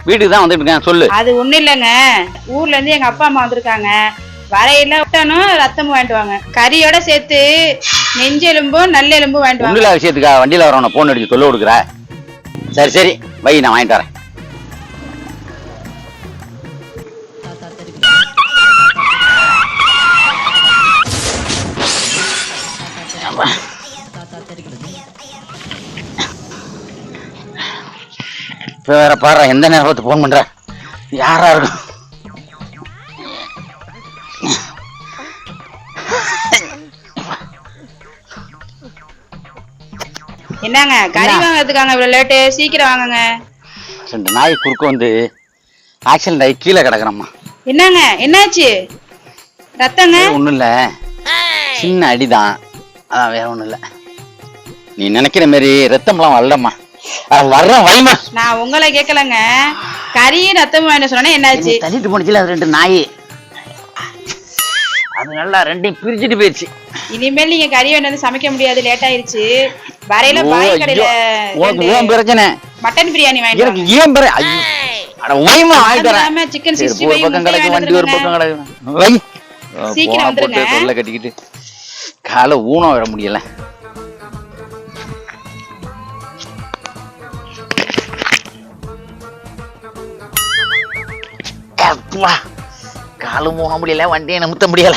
வீட்டுக்கு தான் வந்துட்டு இருக்கேன், சொல்லு. அது ஒண்ணும் இல்லைங்க, ஊர்ல இருந்து எங்க அப்பா அம்மா வந்திருக்காங்க. வரையில விட்டானும் ரத்தமும் வாங்கிட்டு வாங்க, கறியோட சேர்த்து நெஞ்செலும்பும் நல்லெலும்பும் வாங்கிட்டு வாங்க. ஒண்ணுல விஷயத்துக்கா வண்டியில வரவன போன் அடிச்சு சொல்ல கொடுக்குற? சரி சரி வை, நான் வாங்கிட்டு வரேன். இப்ப வேற பாரு, எந்த நேரத்து போன் பண்ற, யாரா இருக்கும்? என்னங்க கறி வாங்கறதுக்காங்க இவ்வளவு லேட்டு? சீக்கிரம் வாங்குங்க. 2 நாய் குறுக்க வந்து ஆக்சிடென்ட் ஆகி கீழே கிடக்குறம்மா. என்னங்க என்னாச்சு? ரத்தங்க? ஒண்ணும் இல்ல, சின்ன அடிதான், அதான், வேற ஒண்ணும் இல்ல. நீ நினைக்கிற மாதிரி ரத்தம்லாம் வரலம்மா, வர்றேன் வைமா. நான் உங்களை கேட்கலங்க, கறியும் ரத்தமும் வாங்கிட்டு சொன்னா என்னாச்சு? தள்ளிட்டு போனுச்சுல 2 நாய், அது நல்லா 2ஐயும் பிரிச்சுட்டு போயிடுச்சு. இனிமேல் நீங்க கறி வேண்டாம் சமைக்க முடியாது, லேட் ஆயிருச்சு. வரையில பாய் கடையில உனக்கு ஏன் பிரச்சனை? மட்டன் பிரியாணி வாங்கிட்டு எனக்கு ஏன் பிரச்சனை? அட வைமா, வாங்கிட்டு வரேன். சிக்கன் 65 ஒரு பக்கம் கிடக்கு, வண்டி ஒரு பக்கம் கிடக்கு, வை. சீக்கிரம் வந்துருங்க. தொல்லை கட்டிக்கிட்டு காலை ஊனம் வர முடியல. காலும் ஊன முடியல, வண்டியை நிமித்த முடியல.